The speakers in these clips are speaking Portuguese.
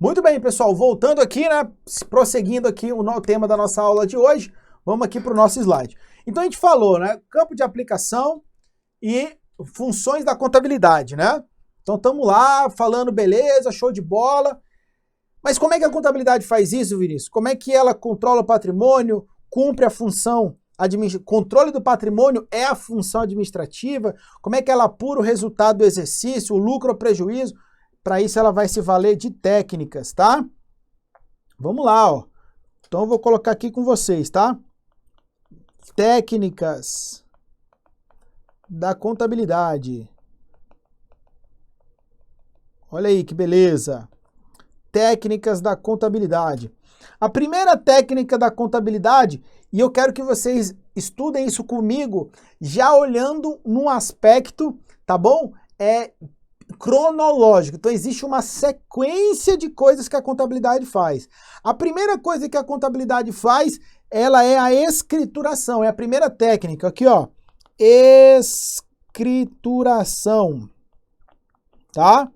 Muito bem, pessoal, voltando aqui, né, prosseguindo aqui o tema da nossa aula de hoje, vamos aqui para o nosso slide. Então a gente falou, né, campo de aplicação e funções da contabilidade, né? Então estamos lá falando, beleza, show de bola. Mas como é que a contabilidade faz isso, Vinícius? Como é que ela controla o patrimônio, cumpre a função controle do patrimônio é a função administrativa? Como é que ela apura o resultado do exercício, o lucro ou prejuízo? Para isso ela vai se valer de técnicas, tá? Vamos lá, ó. Então eu vou colocar aqui com vocês, tá? Técnicas da contabilidade. Olha aí que beleza. Técnicas da contabilidade. A primeira técnica da contabilidade, e eu quero que vocês estudem isso comigo, já olhando num aspecto, tá bom? Cronológico. Então existe uma sequência de coisas que a contabilidade faz. A primeira coisa que a contabilidade faz, ela é a escrituração. É a primeira técnica. Aqui, ó. Escrituração. Tá?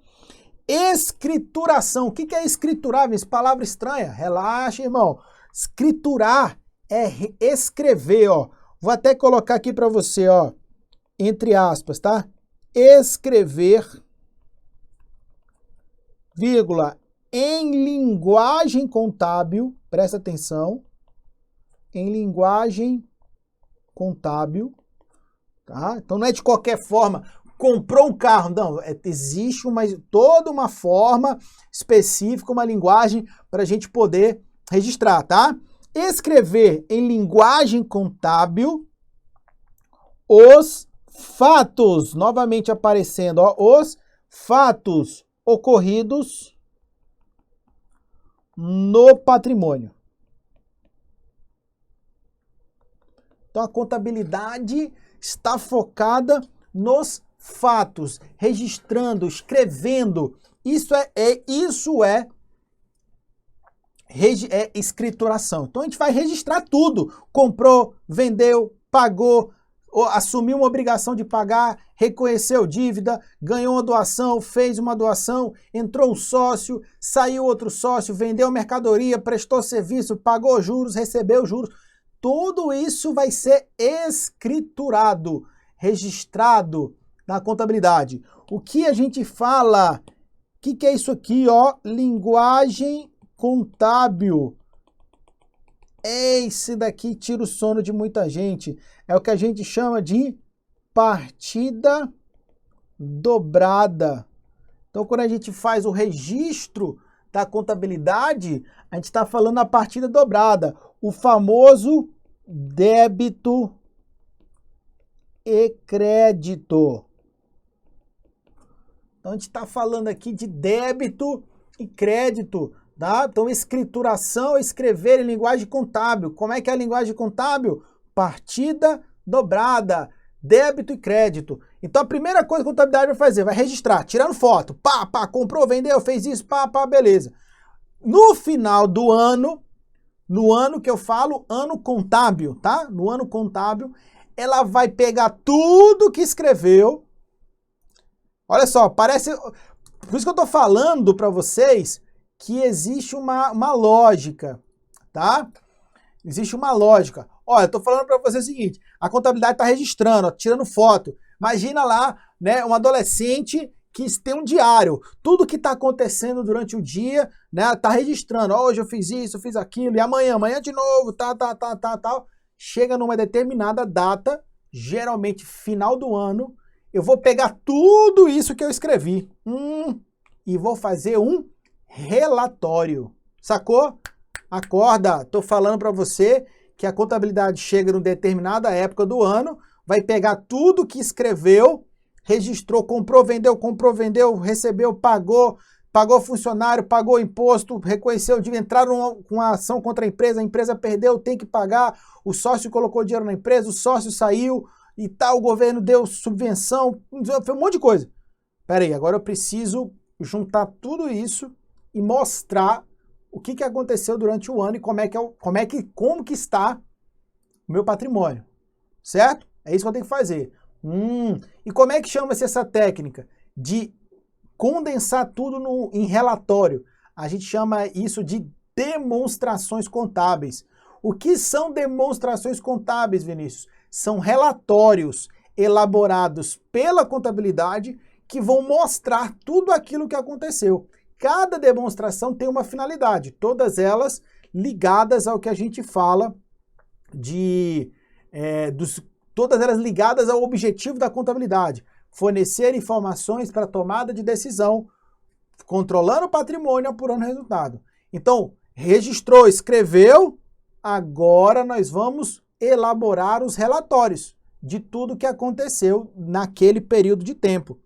Escrituração. O que é escriturar, Vinícius? Palavra estranha. Relaxa, irmão. Escriturar é escrever, ó. Vou até colocar aqui para você, ó, entre aspas, tá? Escrever, vírgula, em linguagem contábil, presta atenção, em linguagem contábil, tá? Então não é de qualquer forma. Comprou um carro, não, existe toda uma forma específica, uma linguagem para a gente poder registrar, tá? Escrever em linguagem contábil os fatos, novamente aparecendo, ó, os fatos ocorridos no patrimônio. Então a contabilidade está focada nos fatos, registrando, escrevendo. Isso é escrituração. Então a gente vai registrar tudo. Comprou, vendeu, pagou, assumiu uma obrigação de pagar, reconheceu dívida, ganhou uma doação, fez uma doação, entrou um sócio, saiu outro sócio, vendeu mercadoria, prestou serviço, pagou juros, recebeu juros. Tudo isso vai ser escriturado, registrado na contabilidade. O que a gente fala? O que é isso aqui, ó? Linguagem contábil. Esse daqui tira o sono de muita gente. É o que a gente chama de partida dobrada. Então, quando a gente faz o registro da contabilidade, a gente está falando a partida dobrada. O famoso débito e crédito. Então, a gente está falando aqui de débito e crédito, tá? Então, escrituração, escrever em linguagem contábil. Como é que é a linguagem contábil? Partida dobrada, débito e crédito. Então, a primeira coisa que a contabilidade vai fazer, vai registrar, tirando foto. Pá, comprou, vendeu, fez isso, pá, beleza. No final do ano, no ano que eu falo, ano contábil, tá? No ano contábil, ela vai pegar tudo que escreveu. Olha só, parece... Por isso que eu tô falando para vocês que existe uma lógica, tá? Existe uma lógica. Olha, eu tô falando para vocês o seguinte, a contabilidade tá registrando, ó, tirando foto. Imagina lá, né, um adolescente que tem um diário. Tudo que tá acontecendo durante o dia, né, tá registrando. Ó, hoje eu fiz isso, eu fiz aquilo, e amanhã de novo, tal. Chega numa determinada data, geralmente final do ano, eu vou pegar tudo isso que eu escrevi e vou fazer um relatório. Sacou? Acorda, tô falando para você que a contabilidade chega numa determinada época do ano, vai pegar tudo que escreveu, registrou, comprou, vendeu, recebeu, pagou funcionário, pagou imposto, reconheceu dívida, entraram com uma ação contra a empresa perdeu, tem que pagar, o sócio colocou dinheiro na empresa, o sócio saiu e tal, o governo deu subvenção, foi um monte de coisa. Pera aí, agora eu preciso juntar tudo isso e mostrar o que aconteceu durante o ano e como que está o meu patrimônio, certo? É isso que eu tenho que fazer. E como é que chama-se essa técnica? De condensar tudo em relatório. A gente chama isso de demonstrações contábeis. O que são demonstrações contábeis, Vinícius? São relatórios elaborados pela contabilidade que vão mostrar tudo aquilo que aconteceu. Cada demonstração tem uma finalidade, todas elas ligadas ao que a gente fala todas elas ligadas ao objetivo da contabilidade, fornecer informações para tomada de decisão, controlando o patrimônio, apurando o resultado. Então, registrou, escreveu, agora nós vamos elaborar os relatórios de tudo que aconteceu naquele período de tempo,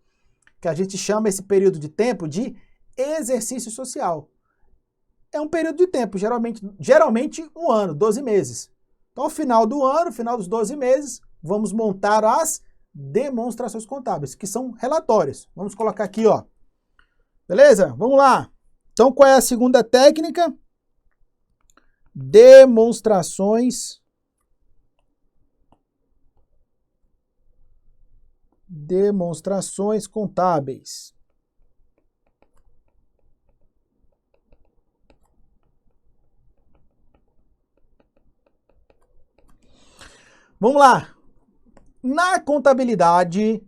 que a gente chama esse período de tempo de exercício social. É um período de tempo, geralmente um ano, 12 meses. Então, ao final do ano, final dos 12 meses, vamos montar as demonstrações contábeis, que são relatórios. Vamos colocar aqui, ó. Beleza? Vamos lá. Então, qual é a segunda técnica? Demonstrações contábeis. Vamos lá. Na contabilidade,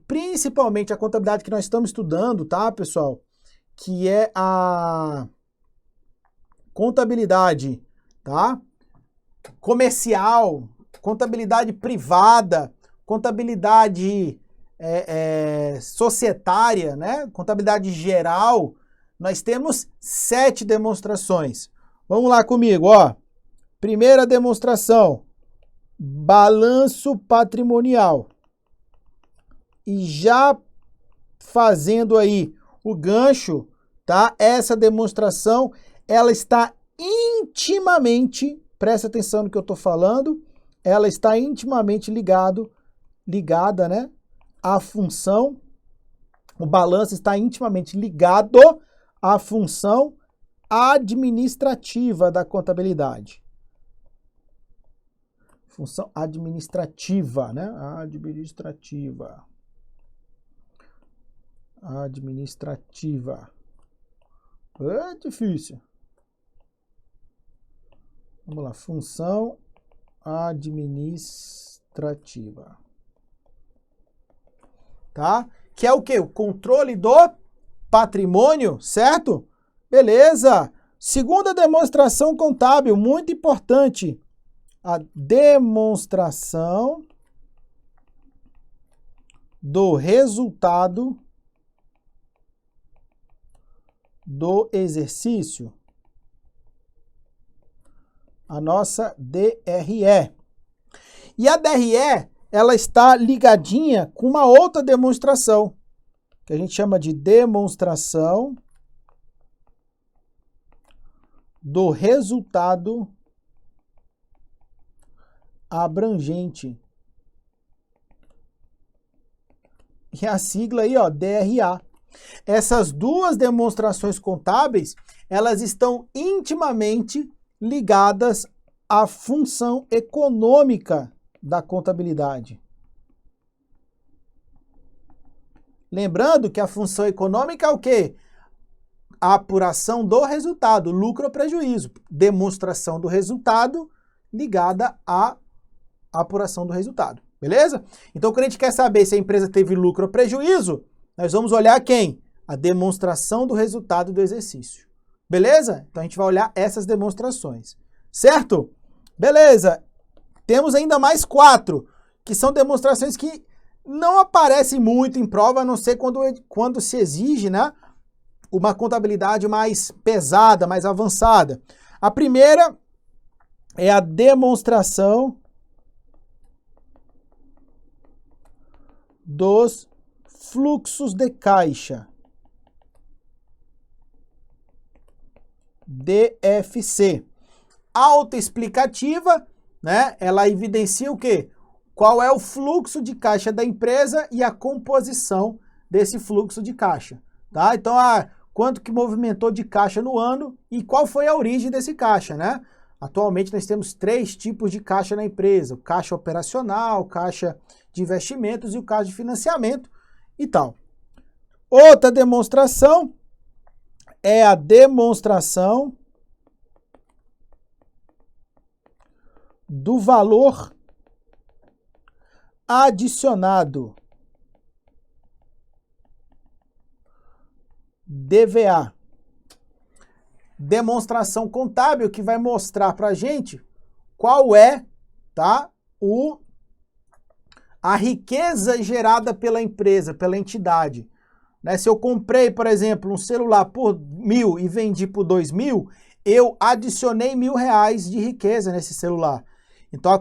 principalmente a contabilidade que nós estamos estudando, tá, pessoal? Que é a contabilidade, tá? Comercial, contabilidade privada, contabilidade societária, né? Contabilidade geral. Nós temos 7 demonstrações. Vamos lá comigo, ó. Primeira demonstração, balanço patrimonial. E já fazendo aí o gancho, tá? Essa demonstração, ela está intimamente, presta atenção no que eu estou falando, ela está intimamente ligada, né? À função, o balanço está intimamente ligado à função administrativa da contabilidade. Função administrativa, né? Administrativa. É difícil. Vamos lá. Função administrativa. Tá? Que é o quê? O controle do patrimônio, certo? Beleza. Segunda demonstração contábil, muito importante. A demonstração do resultado do exercício. A nossa DRE. E a DRE, ela está ligadinha com uma outra demonstração, que a gente chama de demonstração do resultado abrangente. E a sigla aí, ó, DRA. Essas duas demonstrações contábeis, elas estão intimamente ligadas à função econômica da contabilidade. Lembrando que a função econômica é o quê? A apuração do resultado, lucro ou prejuízo. Demonstração do resultado ligada à apuração do resultado, beleza? Então, quando a gente quer saber se a empresa teve lucro ou prejuízo, nós vamos olhar quem? A demonstração do resultado do exercício, beleza? Então, a gente vai olhar essas demonstrações, certo? Beleza, temos ainda mais 4, que são demonstrações que não aparecem muito em prova, a não ser quando se exige, né, uma contabilidade mais pesada, mais avançada. A primeira é a demonstração dos fluxos de caixa, DFC. Autoexplicativa, né? Ela evidencia o quê? Qual é o fluxo de caixa da empresa e a composição desse fluxo de caixa, tá? Então, quanto que movimentou de caixa no ano e qual foi a origem desse caixa, né? Atualmente nós temos 3 tipos de caixa na empresa: o caixa operacional, o caixa de investimentos e o caixa de financiamento e tal. Outra demonstração é a demonstração do valor adicionado, DVA. Demonstração contábil que vai mostrar para a gente qual é, tá, a riqueza gerada pela empresa, pela entidade. Né? Se eu comprei, por exemplo, um celular por 1.000 e vendi por 2.000, eu adicionei R$ 1.000 de riqueza nesse celular. Então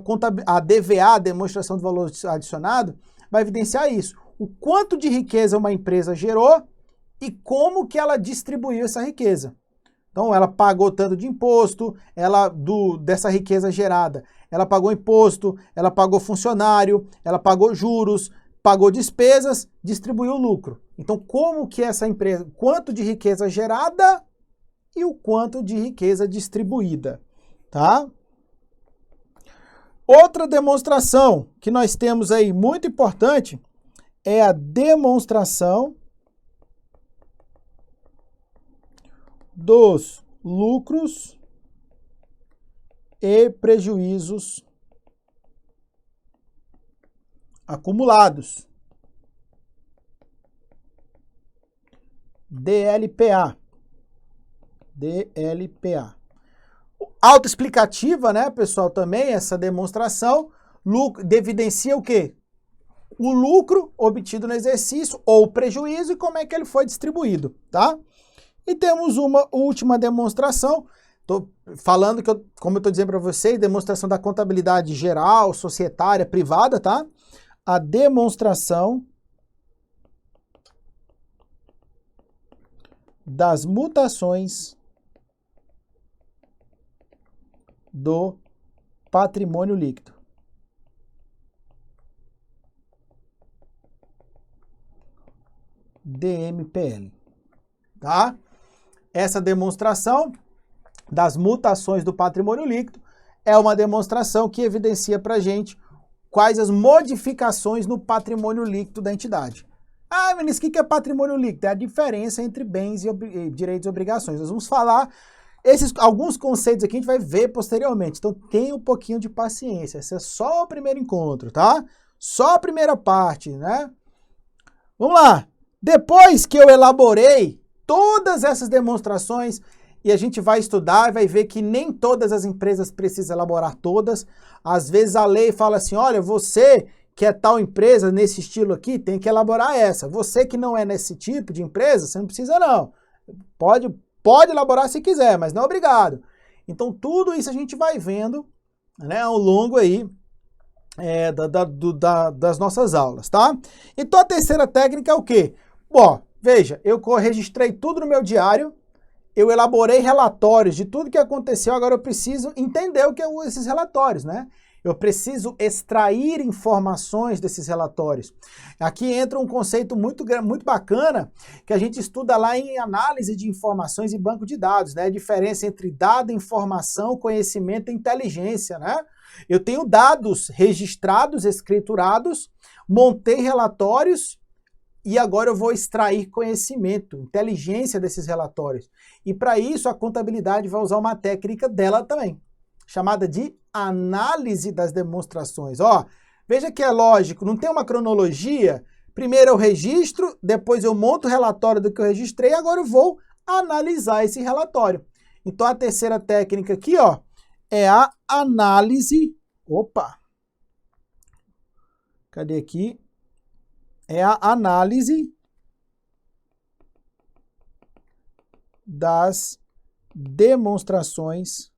a DVA, a demonstração do valor adicionado, vai evidenciar isso. O quanto de riqueza uma empresa gerou e como que ela distribuiu essa riqueza. Então ela pagou tanto de imposto, dessa riqueza gerada, ela pagou imposto, ela pagou funcionário, ela pagou juros, pagou despesas, distribuiu o lucro. Então como que essa empresa, quanto de riqueza gerada e o quanto de riqueza distribuída, tá? Outra demonstração que nós temos aí muito importante é a demonstração dos lucros e prejuízos acumulados. DLPA. DLPA. Autoexplicativa, né, pessoal, também essa demonstração evidencia o quê? O lucro obtido no exercício ou o prejuízo e como é que ele foi distribuído, tá? E temos uma última demonstração, estou falando como eu estou dizendo para vocês, demonstração da contabilidade geral, societária, privada, tá? A demonstração das mutações do patrimônio líquido. DMPL, tá? Essa demonstração das mutações do patrimônio líquido é uma demonstração que evidencia para a gente quais as modificações no patrimônio líquido da entidade. Ah, Vinícius, o que é patrimônio líquido? É a diferença entre bens e direitos e obrigações. Nós vamos falar alguns conceitos aqui, a gente vai ver posteriormente. Então, tenha um pouquinho de paciência. Esse é só o primeiro encontro, tá? Só a primeira parte, né? Vamos lá. Depois que eu elaborei todas essas demonstrações, e a gente vai estudar e vai ver que nem todas as empresas precisam elaborar todas. Às vezes a lei fala assim, olha, você que é tal empresa nesse estilo aqui, tem que elaborar essa. Você que não é nesse tipo de empresa, você não precisa não. Pode elaborar se quiser, mas não é obrigado. Então tudo isso a gente vai vendo, né, ao longo aí das nossas aulas, tá? Então a terceira técnica é o quê? Bom, veja, eu registrei tudo no meu diário, eu elaborei relatórios de tudo que aconteceu, agora eu preciso entender o que são esses relatórios, né? Eu preciso extrair informações desses relatórios. Aqui entra um conceito muito bacana que a gente estuda lá em análise de informações e banco de dados, né? A diferença entre dado, informação, conhecimento e inteligência, né? Eu tenho dados registrados, escriturados, montei relatórios e agora eu vou extrair conhecimento, inteligência desses relatórios. E para isso a contabilidade vai usar uma técnica dela também, chamada de análise das demonstrações. Ó, veja que é lógico, não tem uma cronologia. Primeiro eu registro, depois eu monto o relatório do que eu registrei, agora eu vou analisar esse relatório. Então a terceira técnica aqui, ó, é a análise. Opa! Cadê aqui? É a análise das demonstrações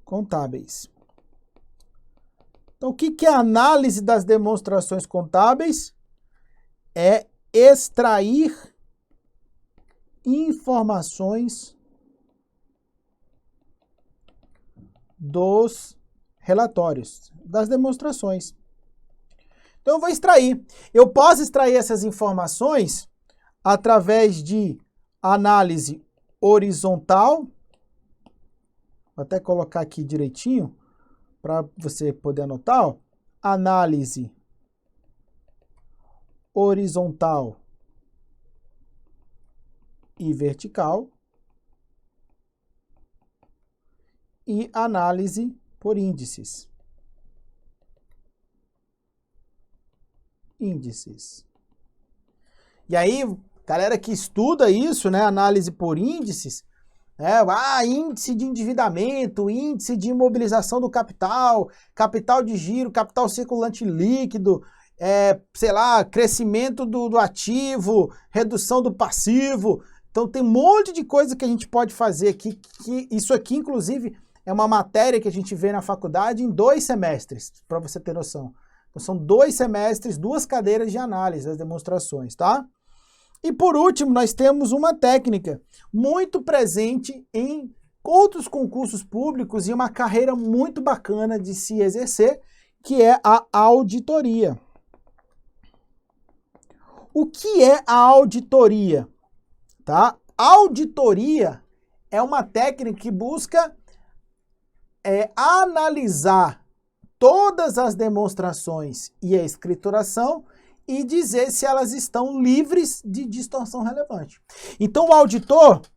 contábeis. Então, o que é a análise das demonstrações contábeis? É extrair informações dos relatórios, das demonstrações. Então, eu vou extrair. Eu posso extrair essas informações através de análise horizontal. Vou até colocar aqui direitinho para você poder anotar. Ó. Análise horizontal e vertical e análise por índices. E aí, galera que estuda isso, né, análise por índices, índice de endividamento, índice de imobilização do capital, capital de giro, capital circulante líquido, sei lá, crescimento do ativo, redução do passivo. Então tem um monte de coisa que a gente pode fazer aqui, que isso aqui, inclusive, é uma matéria que a gente vê na faculdade em 2 semestres, para você ter noção. Então são 2 semestres, 2 cadeiras de análise das demonstrações, tá? E por último, nós temos uma técnica muito presente em outros concursos públicos e uma carreira muito bacana de se exercer, que é a auditoria. O que é a auditoria? Tá? Auditoria é uma técnica que busca analisar todas as demonstrações e a escrituração e dizer se elas estão livres de distorção relevante. Então, a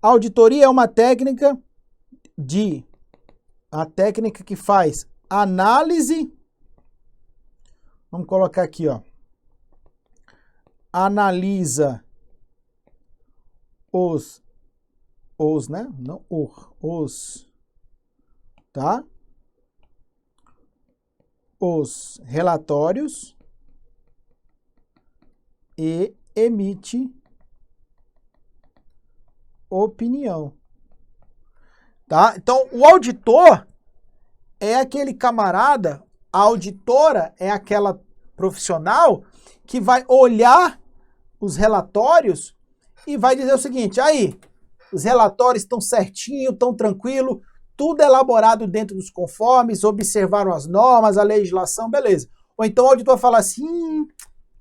auditoria é uma técnica que faz análise, vamos colocar aqui, ó, analisa tá? Os relatórios e emite opinião, tá? Então, o auditor é aquele camarada, a auditora é aquela profissional que vai olhar os relatórios e vai dizer o seguinte, aí, os relatórios estão certinho, estão tranquilo, tudo elaborado dentro dos conformes, observaram as normas, a legislação, beleza. Ou então o auditor fala assim,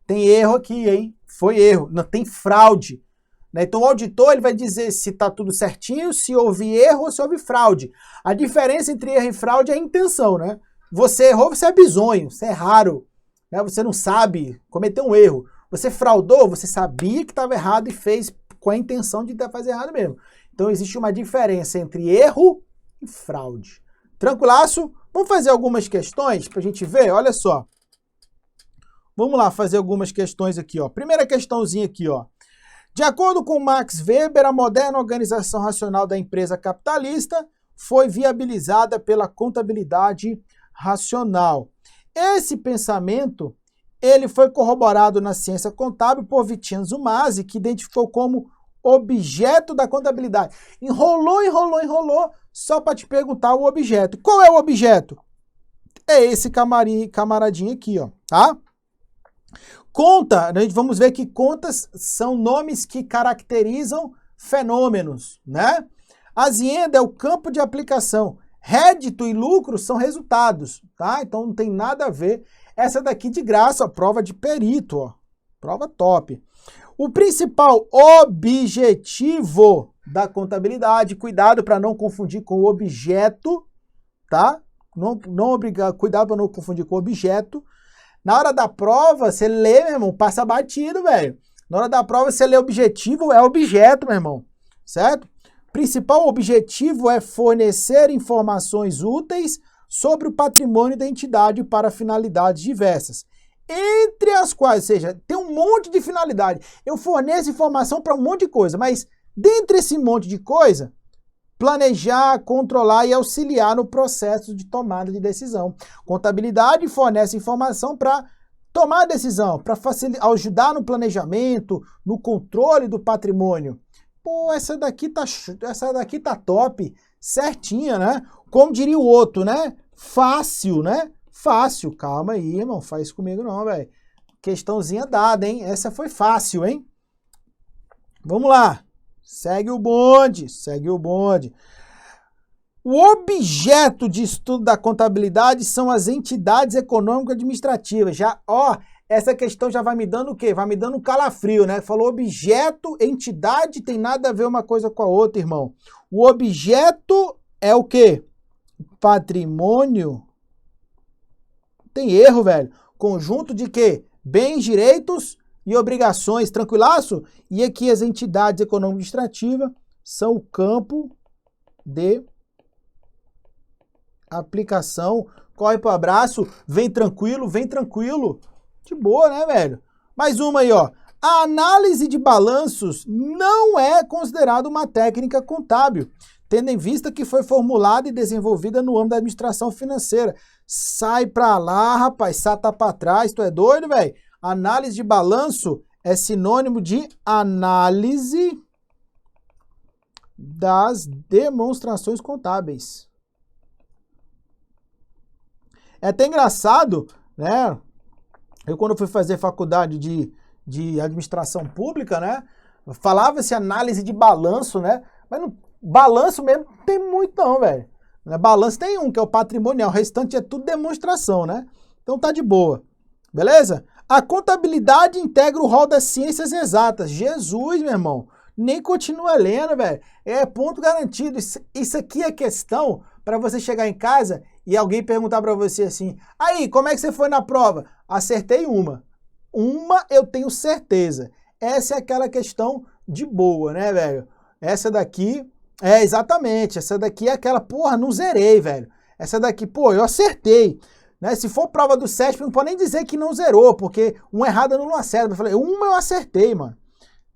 tem erro aqui, hein? Foi erro, não tem fraude. Né? Então o auditor ele vai dizer se está tudo certinho, se houve erro ou se houve fraude. A diferença entre erro e fraude é a intenção, né? Você errou, você é bizonho, você é raro, né? Você não sabe, cometeu um erro. Você fraudou, você sabia que estava errado e fez com a intenção de fazer errado mesmo. Então existe uma diferença entre erro e fraude. Tranquilaço? Vamos fazer algumas questões para a gente ver? Olha só. Vamos lá fazer algumas questões aqui, ó. Primeira questãozinha aqui, ó. De acordo com Max Weber, a moderna organização racional da empresa capitalista foi viabilizada pela contabilidade racional. Esse pensamento, ele foi corroborado na ciência contábil por Vincenzo Masi, que identificou como objeto da contabilidade. Enrolou, só para te perguntar o objeto. Qual é o objeto? É esse camaradinho aqui, ó, tá? Conta, vamos ver que contas são nomes que caracterizam fenômenos, né? Azienda é o campo de aplicação. Rédito e lucro são resultados, tá? Então não tem nada a ver. Essa daqui de graça, ó, prova de perito, ó. Prova top. O principal objetivo da contabilidade, cuidado para não confundir com o objeto, tá? Cuidado para não confundir com o objeto. Na hora da prova, você lê, meu irmão, passa batido, velho. Na hora da prova, você lê objetivo, é objeto, meu irmão, certo? Principal objetivo é fornecer informações úteis sobre o patrimônio da entidade para finalidades diversas, entre as quais, ou seja, tem um monte de finalidade. Eu forneço informação para um monte de coisa, mas dentre esse monte de coisa, planejar, controlar e auxiliar no processo de tomada de decisão. Contabilidade fornece informação para tomar decisão, para ajudar no planejamento, no controle do patrimônio. Pô, essa daqui tá top, certinha, né? Como diria o outro, né? Fácil, né? Fácil. Calma aí, irmão, faz isso comigo não, velho. Questãozinha dada, hein? Essa foi fácil, hein? Vamos lá. Segue o bonde, segue o bonde. O objeto de estudo da contabilidade são as entidades econômico-administrativas. Já, ó, essa questão já vai me dando o quê? Vai me dando um calafrio, né? Falou objeto, entidade, tem nada a ver uma coisa com a outra, irmão. O objeto é o quê? Patrimônio. Tem erro, velho. Conjunto de quê? Bens, direitos, e obrigações, tranquilaço? E aqui as entidades econômico-administrativas são o campo de aplicação. Corre pro abraço, vem tranquilo, vem tranquilo. De boa, né, velho? Mais uma aí, ó. A análise de balanços não é considerada uma técnica contábil, tendo em vista que foi formulada e desenvolvida no âmbito da administração financeira. Sai pra lá, rapaz, sata pra trás, tu é doido, velho? Análise de balanço é sinônimo de análise das demonstrações contábeis. É até engraçado, né? Eu, quando fui fazer faculdade de administração pública, né? Falava-se análise de balanço, né? Mas no balanço mesmo não tem muito não, velho. Balanço tem um, que é o patrimonial. O restante é tudo demonstração, né? Então tá de boa. Beleza? A contabilidade integra o rol das ciências exatas. Jesus, meu irmão. Nem continua lendo, velho. É ponto garantido. Isso aqui é questão para você chegar em casa e alguém perguntar para você assim: aí, como é que você foi na prova? Acertei uma. Uma eu tenho certeza. Essa é aquela questão de boa, né, velho? Essa daqui, exatamente. Essa daqui é aquela, porra, não zerei, velho. Essa daqui, pô, eu acertei. Né? Se for prova do SESP, não pode nem dizer que não zerou, porque uma errada não acerta. Eu falei, uma eu acertei, mano.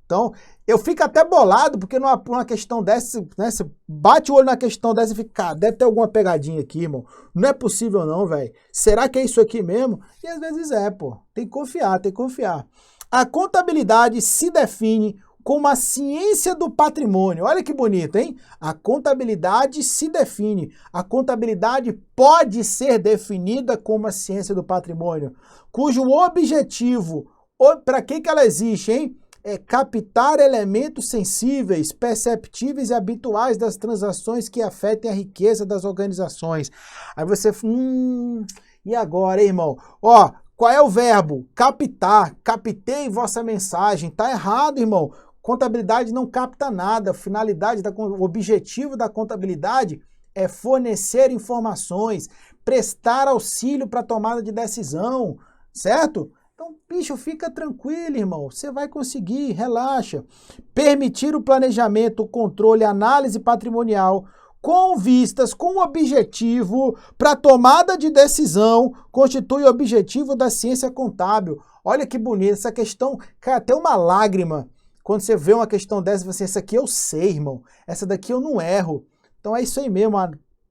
Então, eu fico até bolado, porque numa questão dessa, né, você bate o olho na questão dessa e fica, cara, deve ter alguma pegadinha aqui, irmão. Não é possível não, velho. Será que é isso aqui mesmo? E às vezes é, pô. Tem que confiar, tem que confiar. A contabilidade se define como a ciência do patrimônio. Olha que bonito, hein? A contabilidade se define. A contabilidade pode ser definida como a ciência do patrimônio, cujo objetivo, para que ela existe, hein? É captar elementos sensíveis, perceptíveis e habituais das transações que afetem a riqueza das organizações. Aí você, e agora, hein, irmão? Ó, qual é o verbo? Captar. Captei vossa mensagem. Tá errado, irmão. Contabilidade não capta nada. O objetivo da contabilidade é fornecer informações, prestar auxílio para tomada de decisão, certo? Então, bicho, fica tranquilo, irmão. Você vai conseguir, relaxa. Permitir o planejamento, o controle, a análise patrimonial com vistas, com objetivo para tomada de decisão, constitui o objetivo da ciência contábil. Olha que bonito essa questão, cai até uma lágrima. Quando você vê uma questão dessa, você, essa aqui eu sei, irmão. Essa daqui eu não erro. Então é isso aí mesmo,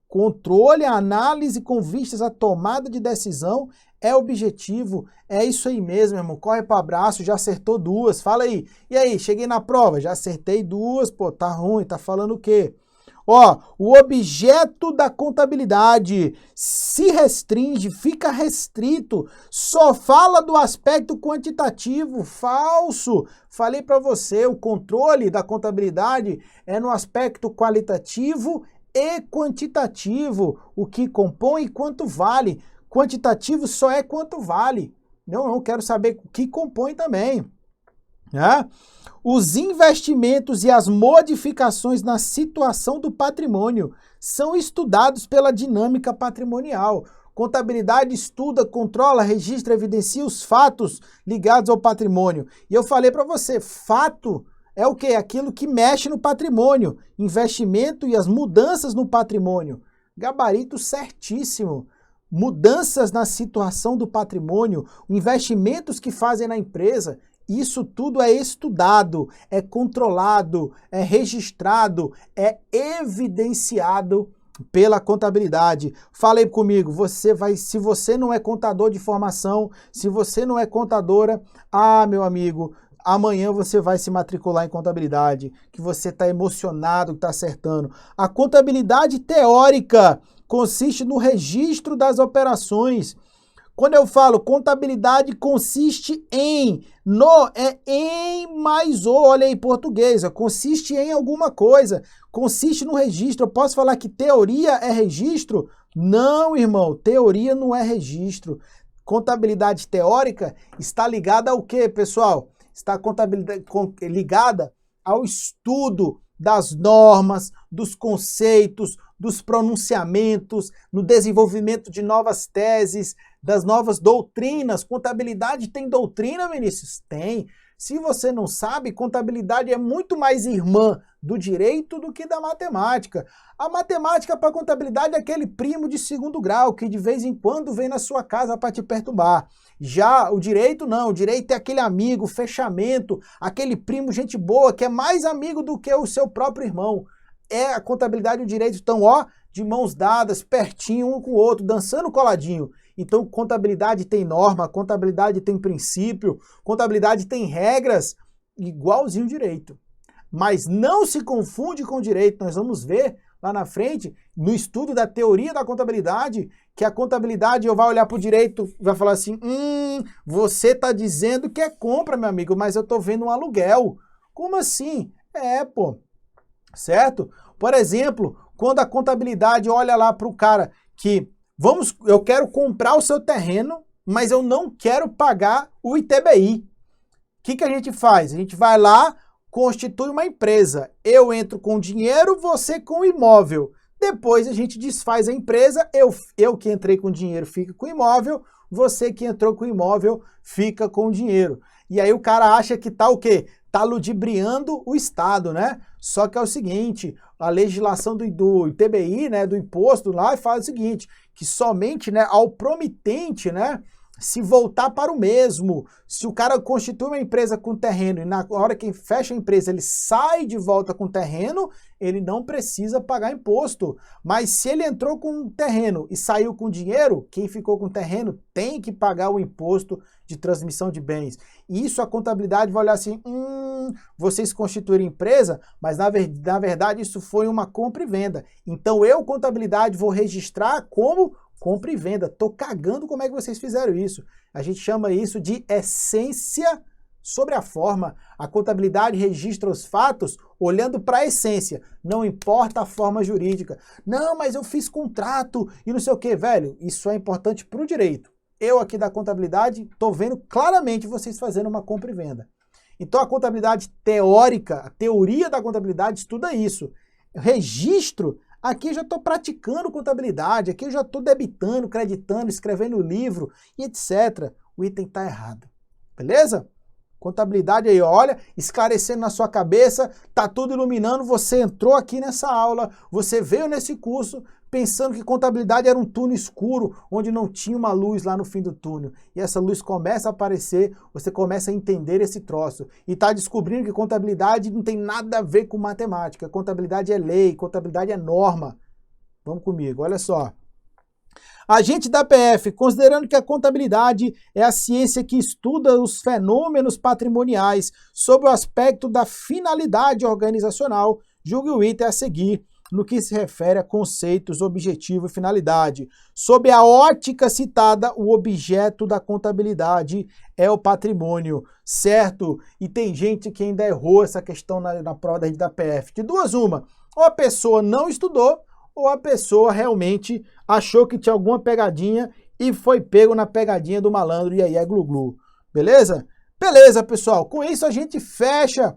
controle, a análise com vistas à tomada de decisão é objetivo, é isso aí mesmo, irmão. Corre para abraço, já acertou duas, fala aí. E aí, cheguei na prova, já acertei duas, pô, tá ruim, tá falando o quê? Ó, o objeto da contabilidade se restringe, fica restrito, só fala do aspecto quantitativo, falso. Falei para você, o controle da contabilidade é no aspecto qualitativo e quantitativo, o que compõe e quanto vale. Quantitativo só é quanto vale. Não quero saber o que compõe também. Né? Os investimentos e as modificações na situação do patrimônio são estudados pela dinâmica patrimonial. Contabilidade estuda, controla, registra, evidencia os fatos ligados ao patrimônio. E eu falei para você, fato é o quê? Aquilo que mexe no patrimônio. Investimento e as mudanças no patrimônio. Gabarito certíssimo. Mudanças na situação do patrimônio, investimentos que fazem na empresa, isso tudo é estudado, é controlado, é registrado, é evidenciado pela contabilidade. Falei comigo, se você não é contador de formação, se você não é contadora, meu amigo, amanhã você vai se matricular em contabilidade, que você está emocionado, que está acertando. A contabilidade teórica consiste no registro das operações. Quando eu falo contabilidade consiste em, em mais o, olha aí, português, consiste em alguma coisa, consiste no registro. Eu posso falar que teoria é registro? Não, irmão, teoria não é registro. Contabilidade teórica está ligada ao quê, pessoal? Está ligada ao estudo das normas, dos conceitos, dos pronunciamentos, no desenvolvimento de novas teses, das novas doutrinas. Contabilidade tem doutrina, Vinícius? Tem. Se você não sabe, contabilidade é muito mais irmã do direito do que da matemática. A matemática para contabilidade é aquele primo de segundo grau que de vez em quando vem na sua casa para te perturbar. Já o direito não, o direito é aquele amigo, fechamento, aquele primo gente boa que é mais amigo do que o seu próprio irmão. A contabilidade e o direito estão, ó, de mãos dadas, pertinho um com o outro, dançando coladinho. Então, contabilidade tem norma, contabilidade tem princípio, contabilidade tem regras, igualzinho direito. Mas não se confunde com o direito. Nós vamos ver lá na frente, no estudo da teoria da contabilidade, que a contabilidade vai olhar para o direito e vai falar assim, você está dizendo que é compra, meu amigo, mas eu estou vendo um aluguel. Como assim? Pô, certo? Por exemplo, quando a contabilidade olha lá para o cara que, eu quero comprar o seu terreno, mas eu não quero pagar o ITBI. O que a gente faz? A gente vai lá, constitui uma empresa. Eu entro com dinheiro, você com o imóvel. Depois a gente desfaz a empresa, eu que entrei com dinheiro fica com o imóvel, você que entrou com o imóvel fica com o dinheiro. E aí o cara acha que tá o quê? Tá ludibriando o Estado, né? Só que é o seguinte, a legislação do ITBI, né, do imposto lá, faz o seguinte, que somente, né, ao promitente, né, se voltar para o mesmo. Se o cara constitui uma empresa com terreno e na hora que fecha a empresa ele sai de volta com terreno, ele não precisa pagar imposto. Mas se ele entrou com terreno e saiu com dinheiro, quem ficou com terreno tem que pagar o imposto de transmissão de bens. Isso a contabilidade vai olhar assim, vocês constituíram empresa, mas na verdade isso foi uma compra e venda. Então eu, contabilidade, vou registrar como compra e venda. Tô cagando como é que vocês fizeram isso. A gente chama isso de essência sobre a forma. A contabilidade registra os fatos olhando para a essência. Não importa a forma jurídica. Não, mas eu fiz contrato e não sei o que, velho. Isso é importante para o direito. Eu aqui da contabilidade tô vendo claramente vocês fazendo uma compra e venda. Então a contabilidade teórica, a teoria da contabilidade estuda isso. Registro. Aqui eu já estou praticando contabilidade, aqui eu já estou debitando, creditando, escrevendo livro e etc. O item está errado, beleza? Contabilidade aí, olha, esclarecendo na sua cabeça, tá tudo iluminando, você entrou aqui nessa aula, você veio nesse curso pensando que contabilidade era um túnel escuro, onde não tinha uma luz lá no fim do túnel. E essa luz começa a aparecer, você começa a entender esse troço. E está descobrindo que contabilidade não tem nada a ver com matemática. Contabilidade é lei, contabilidade é norma. Vamos comigo, olha só. Agente da PF, considerando que a contabilidade é a ciência que estuda os fenômenos patrimoniais sob o aspecto da finalidade organizacional, julgue o item a seguir no que se refere a conceitos, objetivo e finalidade. Sob a ótica citada, o objeto da contabilidade é o patrimônio, certo? E tem gente que ainda errou essa questão na prova da PF. De duas, uma, ou a pessoa não estudou, ou a pessoa realmente achou que tinha alguma pegadinha e foi pego na pegadinha do malandro e aí é glu-glu. Beleza? Beleza, pessoal. Com isso a gente fecha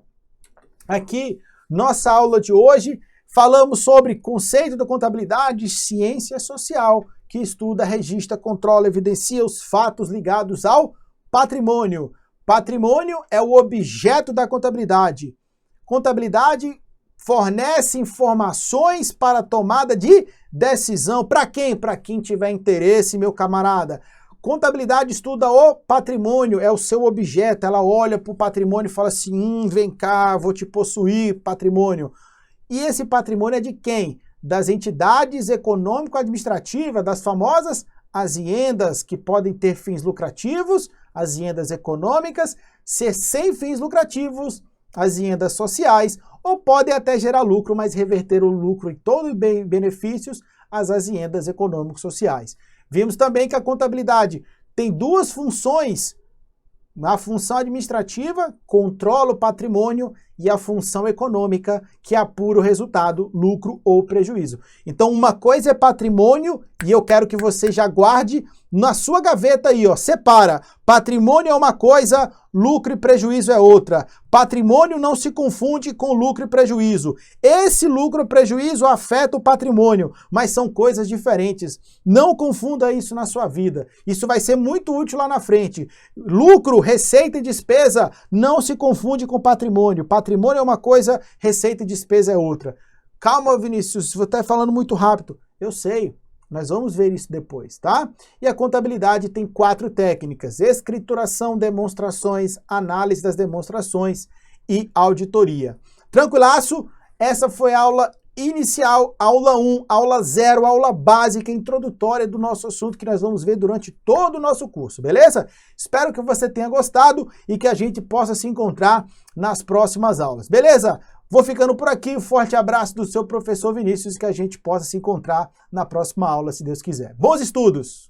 aqui nossa aula de hoje. Falamos sobre conceito da contabilidade, ciência social, que estuda, registra, controla, evidencia os fatos ligados ao patrimônio. Patrimônio é o objeto da contabilidade. Contabilidade fornece informações para tomada de decisão. Para quem? Para quem tiver interesse, meu camarada. Contabilidade estuda o patrimônio, é o seu objeto. Ela olha para o patrimônio e fala assim, vem cá, vou te possuir, patrimônio. E esse patrimônio é de quem? Das entidades econômico-administrativas, das famosas aziendas, que podem ter fins lucrativos, aziendas econômicas, ser sem fins lucrativos, aziendas sociais, ou podem até gerar lucro, mas reverter o lucro em todos os benefícios às aziendas econômico-sociais. Vimos também que a contabilidade tem duas funções. Na função administrativa, controla o patrimônio, e a função econômica, que apura o resultado, lucro ou prejuízo. Então, uma coisa é patrimônio, e eu quero que você já guarde na sua gaveta aí, ó, separa. Patrimônio é uma coisa, lucro e prejuízo é outra. Patrimônio não se confunde com lucro e prejuízo. Esse lucro e prejuízo afeta o patrimônio, mas são coisas diferentes. Não confunda isso na sua vida. Isso vai ser muito útil lá na frente. Lucro, receita e despesa não se confunde com patrimônio. Patrimônio é uma coisa, receita e despesa é outra. Calma, Vinícius, você está falando muito rápido. Eu sei. Nós vamos ver isso depois, tá? E a contabilidade tem 4 técnicas: escrituração, demonstrações, análise das demonstrações e auditoria. Tranquilaço? Essa foi a aula inicial, aula 1, aula 0, aula básica, introdutória do nosso assunto que nós vamos ver durante todo o nosso curso, beleza? Espero que você tenha gostado e que a gente possa se encontrar nas próximas aulas, beleza? Vou ficando por aqui, um forte abraço do seu professor Vinícius, que a gente possa se encontrar na próxima aula, se Deus quiser. Bons estudos!